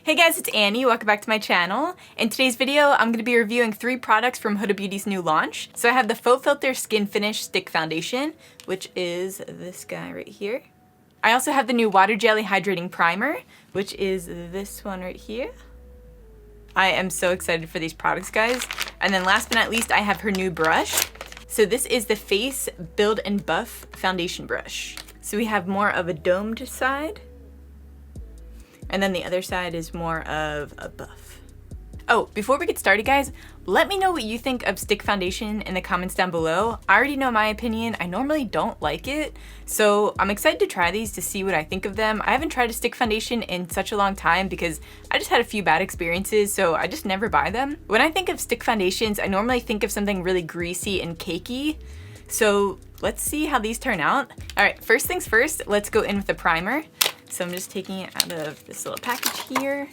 Hey guys, it's Annie. Welcome back to my channel. In today's video, I'm going to be reviewing 3 products from Huda Beauty's new launch. So I have the Faux Filter Skin Finish Stick Foundation, which is this guy right here. I also have the new Water Jelly Hydrating Primer, which is this one right here. I am so excited for these products, guys. And then last but not least, I have her new brush. So this is the Face Build and Buff Foundation Brush. So we have more of a domed side. And then the other side is more of a buff. Oh, before we get started, guys, let me know what you think of stick foundation in the comments down below. I already know my opinion. I normally don't like it, so I'm excited to try these to see what I think of them. I haven't tried a stick foundation in such a long time because I just had a few bad experiences, so I just never buy them. When I think of stick foundations, I normally think of something really greasy and cakey. So let's see how these turn out. All right, first things first, let's go in with the primer. So I'm just taking it out of this little package here,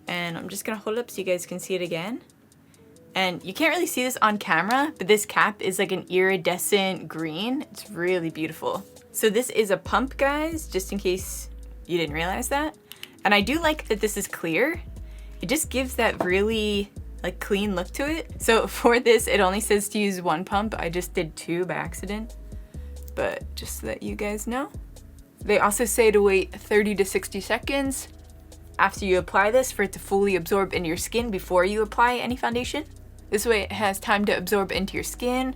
and I'm just gonna hold it up so you guys can see it again. And you can't really see this on camera, but this cap is like an iridescent green. It's really beautiful. So this is a pump, guys, just in case you didn't realize that. And I do like that this is clear. It just gives that really like clean look to it. So for this, it only says to use 1 pump. I just did 2 by accident, but just so that you guys know. They also say to wait 30 to 60 seconds after you apply this for it to fully absorb into your skin before you apply any foundation. This way it has time to absorb into your skin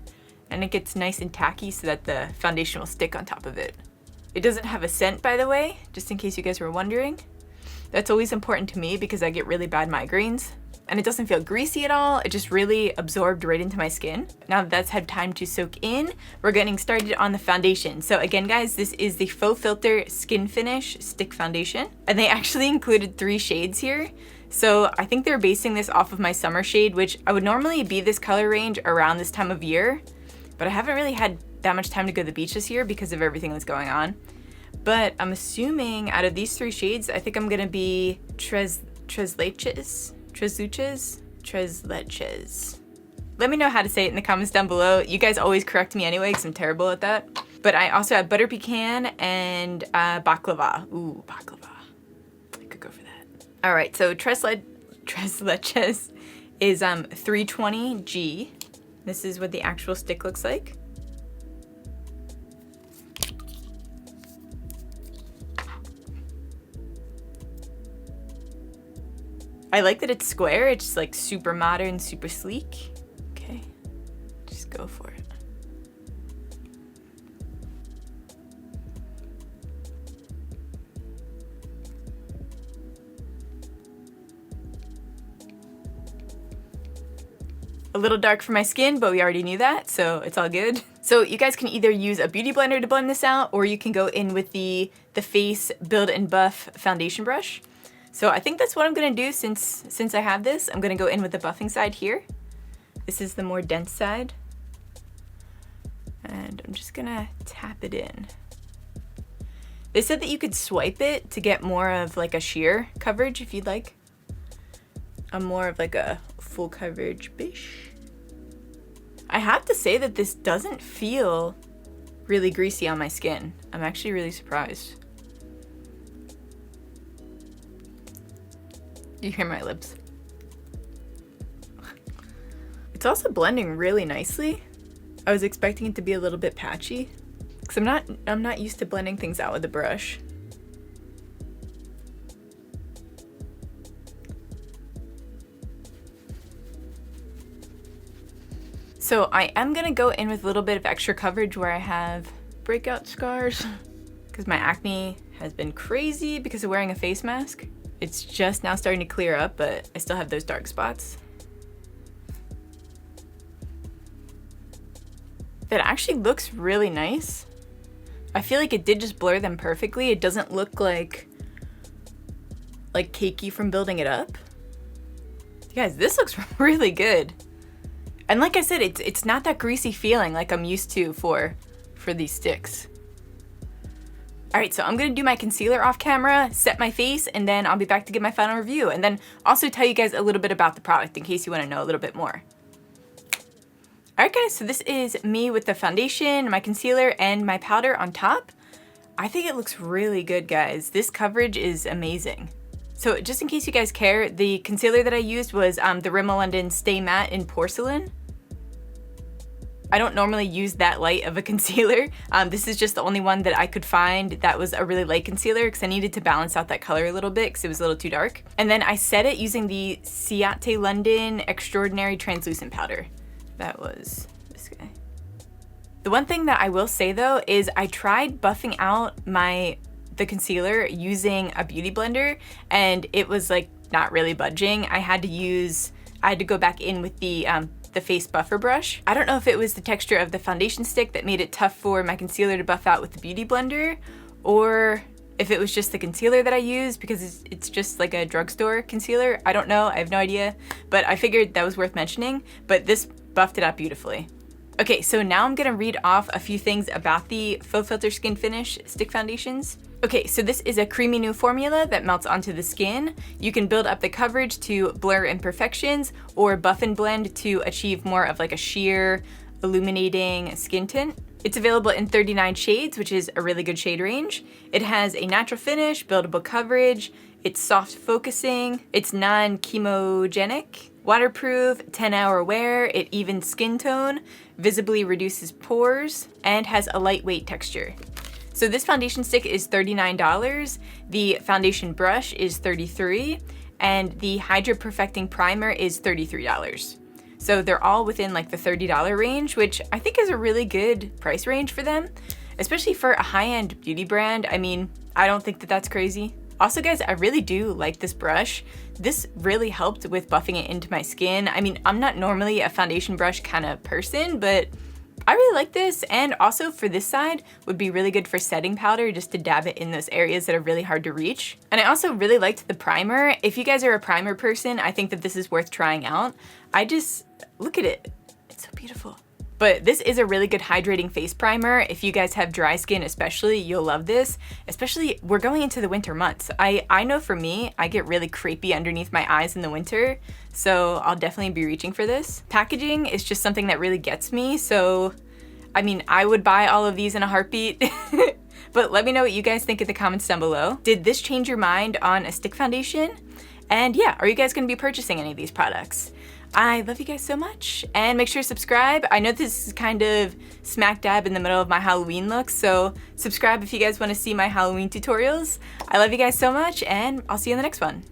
and it gets nice and tacky so that the foundation will stick on top of it. It doesn't have a scent, by the way, just in case you guys were wondering. That's always important to me because I get really bad migraines. And it doesn't feel greasy at all. It just really absorbed right into my skin. Now that that's had time to soak in, we're getting started on the foundation. So again, guys, this is the Faux Filter Skin Finish Stick Foundation. And they actually included 3 shades here. So I think they're basing this off of my summer shade, which I would normally be this color range around this time of year. But I haven't really had that much time to go to the beach this year because of everything that's going on. But I'm assuming out of these 3 shades, I think I'm gonna be Tres Leches. Let me know how to say it in the comments down below. You guys always correct me anyway because I'm terrible at that. But I also have butter pecan and baklava. Ooh, baklava. I could go for that. All right, so Tres Leches is 320G. This is what the actual stick looks like. I like that it's square. It's like super modern, super sleek. Okay, just go for it. A little dark for my skin, but we already knew that, so it's all good. So you guys can either use a beauty blender to blend this out, or you can go in with the Face Build and Buff Foundation brush. So I think that's what I'm gonna do since I have this. I'm gonna go in with the buffing side here. This is the more dense side. And I'm just gonna tap it in. They said that you could swipe it to get more of like a sheer coverage if you'd like. I'm more of like a full coverage bish. I have to say that this doesn't feel really greasy on my skin. I'm actually really surprised. You hear my lips. It's also blending really nicely. I was expecting it to be a little bit patchy because I'm not used to blending things out with a brush. So I am gonna go in with a little bit of extra coverage where I have breakout scars because my acne has been crazy because of wearing a face mask. It's just now starting to clear up, but I still have those dark spots. That actually looks really nice. I feel like it did just blur them perfectly. It doesn't look like cakey from building it up. Guys, this looks really good. And like I said, it's not that greasy feeling like I'm used to for these sticks. All right, so I'm gonna do my concealer off camera, set my face, and then I'll be back to give my final review, and then also tell you guys a little bit about the product in case you wanna know a little bit more. All right, guys, so this is me with the foundation, my concealer, and my powder on top. I think it looks really good, guys. This coverage is amazing. So just in case you guys care, the concealer that I used was the Rimmel London Stay Matte in Porcelain. I don't normally use that light of a concealer. This is just the only one that I could find that was a really light concealer because I needed to balance out that color a little bit because it was a little too dark. And then I set it using the Ciate London Extraordinary Translucent Powder. That was this guy. The one thing that I will say though is I tried buffing out the concealer using a beauty blender and it was like not really budging. I had to go back in with the face buffer brush. I don't know if it was the texture of the foundation stick that made it tough for my concealer to buff out with the beauty blender, or if it was just the concealer that I used because it's just like a drugstore concealer. I don't know, I have no idea, but I figured that was worth mentioning, but this buffed it out beautifully. Okay, so now I'm gonna read off a few things about the Faux Filter Skin Finish Stick Foundations. Okay, so this is a creamy new formula that melts onto the skin. You can build up the coverage to blur imperfections or buff and blend to achieve more of like a sheer, illuminating skin tint. It's available in 39 shades, which is a really good shade range. It has a natural finish, buildable coverage, it's soft focusing, it's non-chemogenic, waterproof, 10-hour wear, it evens skin tone, visibly reduces pores, and has a lightweight texture. So this foundation stick is $39, the foundation brush is $33, and the Hydra Perfecting Primer is $33. So they're all within like the $30 range, which I think is a really good price range for them, especially for a high-end beauty brand. I mean, I don't think that that's crazy. Also guys, I really do like this brush. This really helped with buffing it into my skin. I mean, I'm not normally a foundation brush kind of person, but I really like this, and also for this side would be really good for setting powder just to dab it in those areas that are really hard to reach. And I also really liked the primer. If you guys are a primer person, I think that this is worth trying out. Look at it, it's so beautiful. But this is a really good hydrating face primer. If you guys have dry skin especially, you'll love this. Especially, we're going into the winter months. I know for me, I get really crepey underneath my eyes in the winter, so I'll definitely be reaching for this. Packaging is just something that really gets me, so I mean, I would buy all of these in a heartbeat. But let me know what you guys think in the comments down below. Did this change your mind on a stick foundation? And yeah, are you guys gonna be purchasing any of these products? I love you guys so much, and make sure to subscribe. I know this is kind of smack dab in the middle of my Halloween look, so subscribe if you guys want to see my Halloween tutorials. I love you guys so much, and I'll see you in the next one.